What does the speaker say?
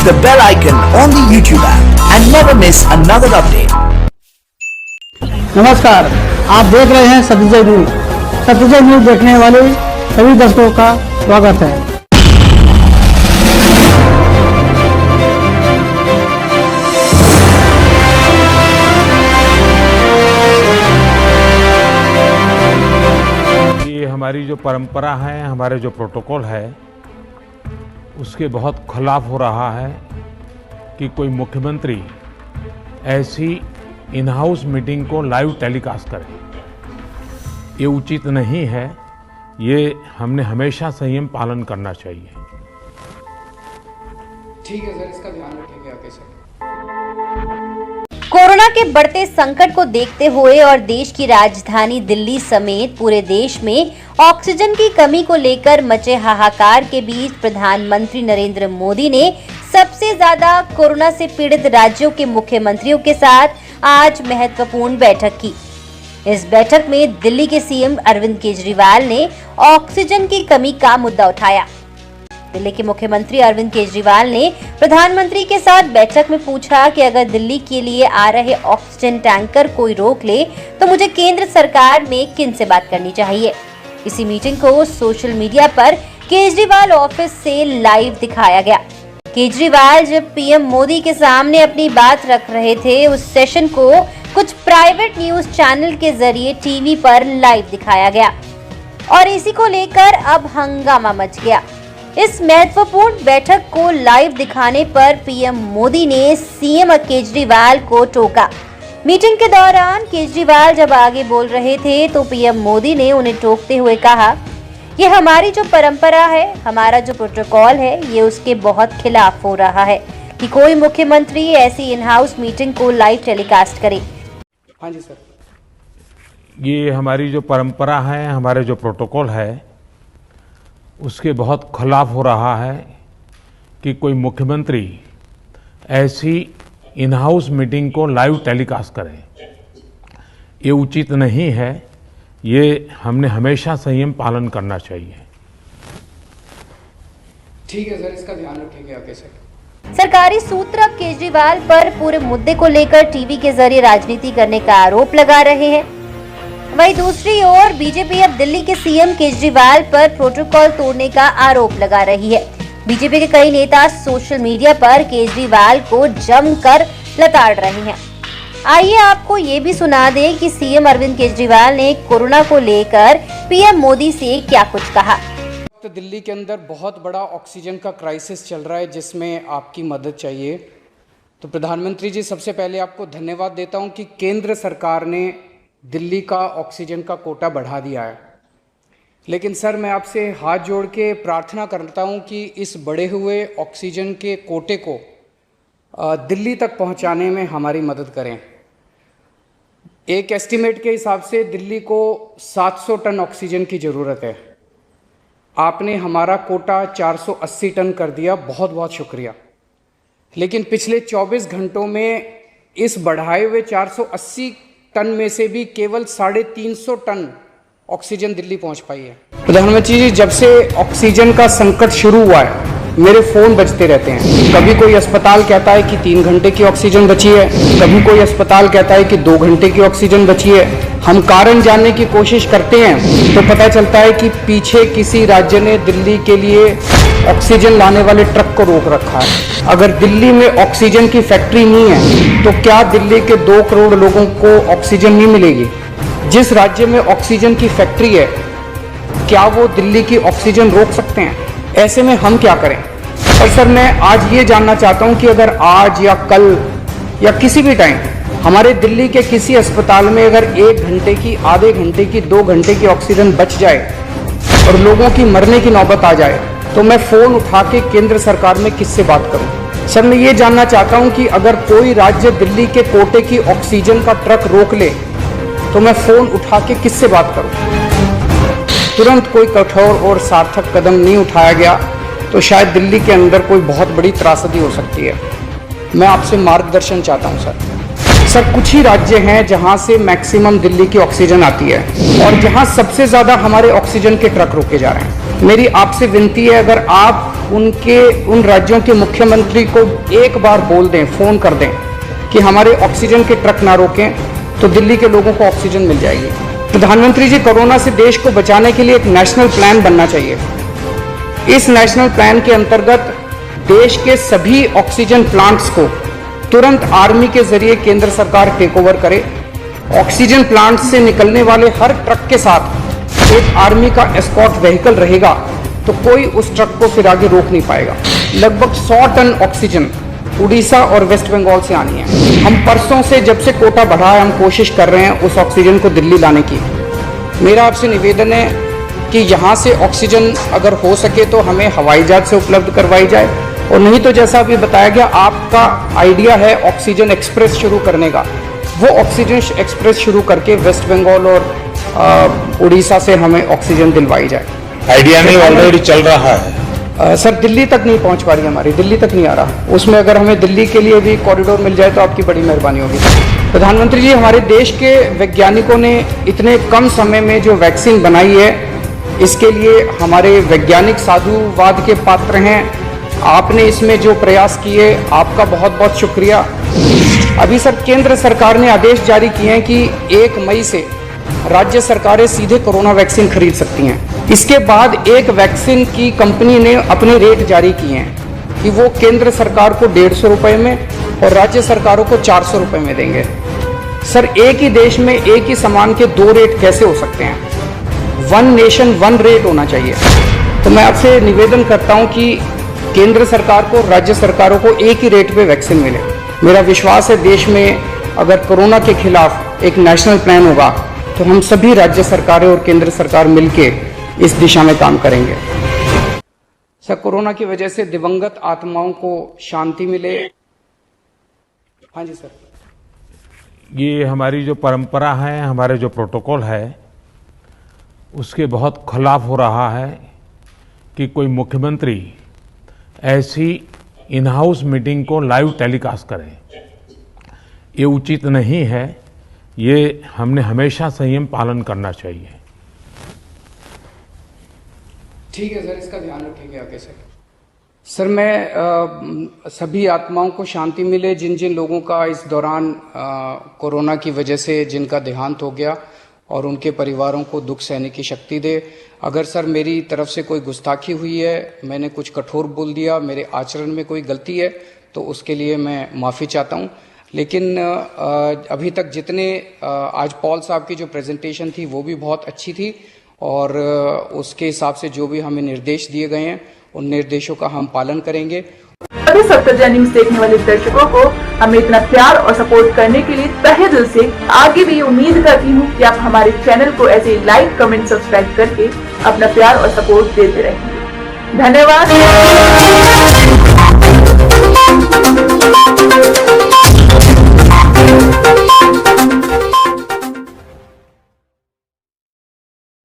the bell icon on the YouTube app and never miss another update. नमस्कार, आप देख रहे हैं सत्यजय न्यूज। सत्यजय न्यूज देखने वाले सभी दर्शकों का स्वागत है। ये हमारी जो परंपरा है, हमारे जो प्रोटोकॉल है, उसके बहुत खिलाफ हो रहा है कि कोई मुख्यमंत्री ऐसी इन हाउस मीटिंग को लाइव टेलीकास्ट करे। ये उचित नहीं है। ये हमने हमेशा संयम पालन करना चाहिए। ठीक है सर, इसका ध्यान रखेंगे आगे से। कोरोना के बढ़ते संकट को देखते हुए और देश की राजधानी दिल्ली समेत पूरे देश में ऑक्सीजन की कमी को लेकर मचे हाहाकार के बीच प्रधानमंत्री नरेंद्र मोदी ने सबसे ज्यादा कोरोना से पीड़ित राज्यों के मुख्यमंत्रियों के साथ आज महत्वपूर्ण बैठक की। इस बैठक में दिल्ली के सीएम अरविंद केजरीवाल ने ऑक्सीजन की कमी का मुद्दा उठाया। दिल्ली के मुख्यमंत्री अरविंद केजरीवाल ने प्रधानमंत्री के साथ बैठक में पूछा कि अगर दिल्ली के लिए आ रहे ऑक्सीजन टैंकर कोई रोक ले तो मुझे केंद्र सरकार में किन से बात करनी चाहिए। इसी मीटिंग को सोशल मीडिया पर केजरीवाल ऑफिस से लाइव दिखाया गया। केजरीवाल जब पीएम मोदी के सामने अपनी बात रख रहे थे, उस सेशन को कुछ प्राइवेट न्यूज चैनल के जरिए टीवी पर लाइव दिखाया गया और इसी को लेकर अब हंगामा मच गया। इस महत्वपूर्ण बैठक को लाइव दिखाने पर पीएम मोदी ने सीएम केजरीवाल को टोका। मीटिंग के दौरान केजरीवाल जब आगे बोल रहे थे तो पीएम मोदी ने उन्हें टोकते हुए कहा, ये हमारी जो परंपरा है, हमारा जो प्रोटोकॉल है, ये उसके बहुत खिलाफ हो रहा है कि कोई मुख्यमंत्री ऐसी इन हाउस मीटिंग को लाइव टेलीकास्ट करे। हाँ जी सर। ये हमारी जो परंपरा है, हमारे जो प्रोटोकॉल है, उसके बहुत खिलाफ हो रहा है कि कोई मुख्यमंत्री ऐसी इन हाउस मीटिंग को लाइव टेलीकास्ट करे। ये उचित नहीं है। ये हमने हमेशा संयम पालन करना चाहिए। ठीक है सर, इसका ध्यान रखेंगे आगे से। सरकारी सूत्र अब केजरीवाल पर पूरे मुद्दे को लेकर टीवी के जरिए राजनीति करने का आरोप लगा रहे हैं। वहीं दूसरी ओर बीजेपी अब दिल्ली के सीएम केजरीवाल पर प्रोटोकॉल तोड़ने का आरोप लगा रही है। बीजेपी के कई नेता सोशल मीडिया पर केजरीवाल को जमकर लताड़ रहे हैं। आइए आपको ये भी सुना दें कि सीएम अरविंद केजरीवाल ने कोरोना को लेकर पीएम मोदी से क्या कुछ कहा। तो दिल्ली के अंदर बहुत बड़ा ऑक्सीजन का क्राइसिस चल रहा है जिसमें आपकी मदद चाहिए। तो प्रधानमंत्री जी, सबसे पहले आपको धन्यवाद देता हूं कि केंद्र सरकार ने दिल्ली का ऑक्सीजन का कोटा बढ़ा दिया है। लेकिन सर, मैं आपसे हाथ जोड़ के प्रार्थना करता हूं कि इस बढ़े हुए ऑक्सीजन के कोटे को दिल्ली तक पहुंचाने में हमारी मदद करें। एक एस्टीमेट के हिसाब से दिल्ली को 700 टन ऑक्सीजन की ज़रूरत है। आपने हमारा कोटा 480 टन कर दिया, बहुत बहुत शुक्रिया। लेकिन पिछले 24 घंटों में इस बढ़ाए हुए 480 टन में से भी केवल 350 टन ऑक्सीजन दिल्ली पहुंच पाई है। प्रधानमंत्री जी, जब से ऑक्सीजन का संकट शुरू हुआ है, मेरे फ़ोन बजते रहते हैं। कभी कोई अस्पताल कहता है कि 3 घंटे की ऑक्सीजन बची है, कभी कोई अस्पताल कहता है कि 2 घंटे की ऑक्सीजन बची है। हम कारण जानने की कोशिश करते हैं तो पता चलता है कि पीछे किसी राज्य ने दिल्ली के लिए ऑक्सीजन लाने वाले ट्रक को रोक रखा है। अगर दिल्ली में ऑक्सीजन की फैक्ट्री नहीं है तो क्या दिल्ली के 2 करोड़ लोगों को ऑक्सीजन नहीं मिलेगी? जिस राज्य में ऑक्सीजन की फैक्ट्री है, क्या वो दिल्ली की ऑक्सीजन रोक सकते हैं? ऐसे में हम क्या करें? और सर, मैं आज ये जानना चाहता हूं कि अगर आज या कल या किसी भी टाइम हमारे दिल्ली के किसी अस्पताल में अगर 1 घंटे की, आधे घंटे की, 2 घंटे की ऑक्सीजन बच जाए और लोगों की मरने की नौबत आ जाए, तो मैं फ़ोन उठा के केंद्र सरकार में किससे बात करूं? सर, मैं ये जानना चाहता हूं कि अगर कोई राज्य दिल्ली के कोटे की ऑक्सीजन का ट्रक रोक ले तो मैं फ़ोन उठा के किससे बात करूं? तुरंत कोई कठोर और सार्थक कदम नहीं उठाया गया तो शायद दिल्ली के अंदर कोई बहुत बड़ी त्रासदी हो सकती है। मैं आपसे मार्गदर्शन चाहता हूं सर। सर, कुछ ही राज्य हैं जहां से मैक्सिमम दिल्ली की ऑक्सीजन आती है और जहां सबसे ज़्यादा हमारे ऑक्सीजन के ट्रक रोके जा रहे हैं। मेरी आपसे विनती है, अगर आप उन राज्यों के मुख्यमंत्री को एक बार बोल दें, फोन कर दें कि हमारे ऑक्सीजन के ट्रक ना रोकें, तो दिल्ली के लोगों को ऑक्सीजन मिल जाएगी। प्रधानमंत्री जी, कोरोना से देश को बचाने के लिए एक नेशनल प्लान बनना चाहिए। इस नेशनल प्लान के अंतर्गत देश के सभी ऑक्सीजन प्लांट्स को तुरंत आर्मी के जरिए केंद्र सरकार टेक ओवर करे। ऑक्सीजन प्लांट से निकलने वाले हर ट्रक के साथ एक आर्मी का एस्कॉर्ट व्हीकल रहेगा, तो कोई उस ट्रक को फिर आगे रोक नहीं पाएगा। लगभग 100 टन ऑक्सीजन उड़ीसा और वेस्ट बंगाल से आनी है। हम परसों से, जब से कोटा बढ़ा है, हम कोशिश कर रहे हैं उस ऑक्सीजन को दिल्ली लाने की। मेरा आपसे निवेदन है कि यहाँ से ऑक्सीजन अगर हो सके तो हमें हवाई जहाज से उपलब्ध करवाई जाए, और नहीं तो जैसा अभी बताया गया, आपका आइडिया है ऑक्सीजन एक्सप्रेस शुरू करने का, वो ऑक्सीजन एक्सप्रेस शुरू करके वेस्ट बंगाल और उड़ीसा से हमें ऑक्सीजन दिलवाई जाए। आइडिया नहीं, ऑलरेडी चल रहा है। सर, दिल्ली तक नहीं पहुंच पा रही हमारी, दिल्ली तक नहीं आ रहा। उसमें अगर हमें दिल्ली के लिए भी कॉरिडोर मिल जाए तो आपकी बड़ी मेहरबानी होगी। प्रधानमंत्री जी, हमारे देश के वैज्ञानिकों ने इतने कम समय में जो वैक्सीन बनाई है, इसके लिए हमारे वैज्ञानिक साधुवाद के पात्र हैं। आपने इसमें जो प्रयास किए, आपका बहुत बहुत शुक्रिया। अभी सर, केंद्र सरकार ने आदेश जारी किए हैं कि 1 मई से राज्य सरकारें सीधे कोरोना वैक्सीन खरीद सकती हैं। इसके बाद एक वैक्सीन की कंपनी ने अपने रेट जारी किए हैं कि वो केंद्र सरकार को 150 रुपये में और राज्य सरकारों को 400 रुपये में देंगे। सर, एक ही देश में एक ही सामान के 2 रेट कैसे हो सकते हैं? 1 नेशन 1 रेट होना चाहिए। तो मैं आपसे निवेदन करता हूं कि केंद्र सरकार को, राज्य सरकारों को एक ही रेट पे वैक्सीन मिले। मेरा विश्वास है देश में अगर कोरोना के खिलाफ एक नेशनल प्लान होगा तो हम सभी राज्य सरकारें और केंद्र सरकार मिलके इस दिशा में काम करेंगे। सर, कोरोना की वजह से दिवंगत आत्माओं को शांति मिले। हाँ जी सर। ये हमारी जो परंपरा है, हमारे जो प्रोटोकॉल है, उसके बहुत खिलाफ हो रहा है कि कोई मुख्यमंत्री ऐसी इन हाउस मीटिंग को लाइव टेलीकास्ट करें। ये उचित नहीं है। ये हमने हमेशा संयम पालन करना चाहिए। ठीक है सर, इसका ध्यान रखेंगे आगे से। सर, मैं सभी आत्माओं को शांति मिले, जिन जिन लोगों का इस दौरान कोरोना की वजह से जिनका देहांत हो गया, और उनके परिवारों को दुख सहने की शक्ति दे। अगर सर मेरी तरफ से कोई गुस्ताखी हुई है, मैंने कुछ कठोर बोल दिया, मेरे आचरण में कोई गलती है, तो उसके लिए मैं माफ़ी चाहता हूं। लेकिन अभी तक जितने आज पॉल साहब की जो प्रेजेंटेशन थी वो भी बहुत अच्छी थी, और उसके हिसाब से जो भी हमें निर्देश दिए गए हैं उन निर्देशों का हम पालन करेंगे। सभी सत्तरजा न्यूज़ देखने वाले दर्शकों को हमें इतना प्यार और सपोर्ट करने के लिए तहे दिल से आगे भी उम्मीद करती हूँ कि आप हमारे चैनल को ऐसे लाइक, कमेंट, सब्सक्राइब करके अपना प्यार और सपोर्ट देते रहेंगे। धन्यवाद।